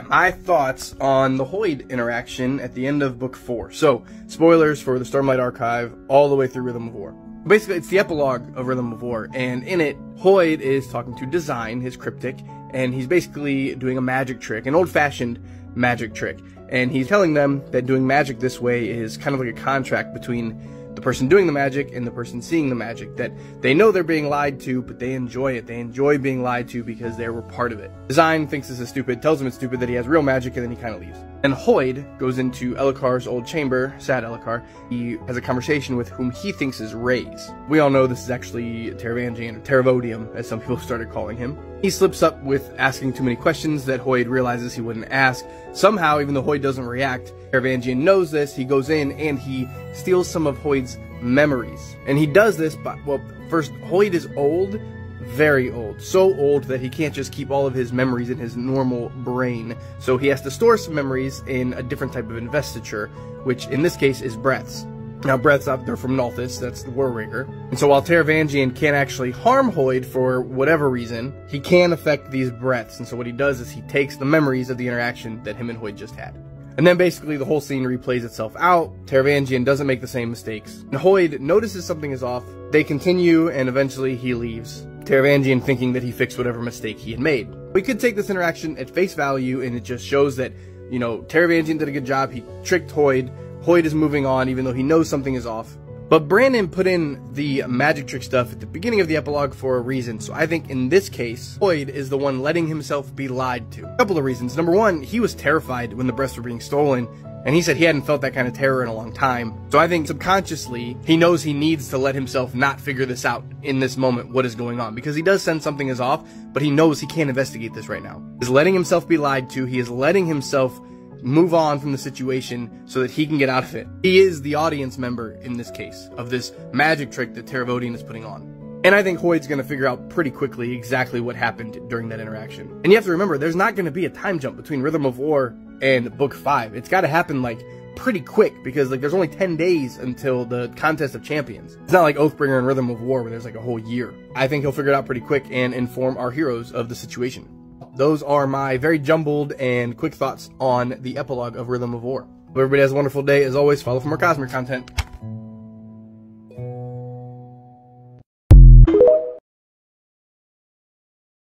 My thoughts on the Hoid interaction at the end of book 4. So, spoilers for the Stormlight Archive all the way through Rhythm of War. Basically, it's the epilogue of Rhythm of War, and in it, Hoid is talking to Design, his cryptic, and he's basically doing a magic trick, an old-fashioned magic trick. And he's telling them that doing magic this way is kind of like a contract between the person doing the magic and the person seeing the magic, that they know they're being lied to, but they enjoy it. They enjoy being lied to because they were part of it. Design thinks this is stupid, tells him it's stupid, that he has real magic, and then he kind of leaves. And Hoid goes into Elhokar's old chamber, sad Elhokar. He has a conversation with whom he thinks is Ray's. We all know this is actually Taravangian, or Teravodium, as some people started calling him. He slips up with asking too many questions that Hoid realizes he wouldn't ask. Somehow, even though Hoid doesn't react, Taravangian knows this. He goes in and he steals some of Hoid's memories. And he does this by, well, first, Hoid is old, very old. So old that he can't just keep all of his memories in his normal brain. So he has to store some memories in a different type of investiture, which in this case is breaths. Now, breaths up, they're from Nalthis, that's the War Raker. And so while Taravangian can't actually harm Hoid for whatever reason, he can affect these breaths. And so what he does is he takes the memories of the interaction that him and Hoid just had. And then basically the whole scene replays itself out. Taravangian doesn't make the same mistakes. And Hoid notices something is off. They continue, and eventually he leaves. Taravangian thinking that he fixed whatever mistake he had made. We could take this interaction at face value, and it just shows that, you know, Taravangian did a good job. He tricked Hoid. Hoid is moving on, even though he knows something is off. But Brandon put in the magic trick stuff at the beginning of the epilogue for a reason, so I think in this case, Hoid is the one letting himself be lied to. A couple of reasons. Number one, he was terrified when the breaths were being stolen, and he said he hadn't felt that kind of terror in a long time. So I think subconsciously, he knows he needs to let himself not figure this out in this moment, what is going on, because he does sense something is off, but he knows he can't investigate this right now. He's letting himself be lied to, he is letting himself move on from the situation so that he can get out of it. He is the audience member in this case of this magic trick that Teravodian is putting on. And I think Hoid's going to figure out pretty quickly exactly what happened during that interaction. And you have to remember, there's not going to be a time jump between Rhythm of War and Book 5. It's got to happen, like, pretty quick, because, like, there's only 10 days until the Contest of Champions. It's not like Oathbringer and Rhythm of War where there's, like, a whole year. I think he'll figure it out pretty quick and inform our heroes of the situation. Those are my very jumbled and quick thoughts on the epilogue of Rhythm of War. Hope everybody has a wonderful day. As always, follow for more Cosmere content.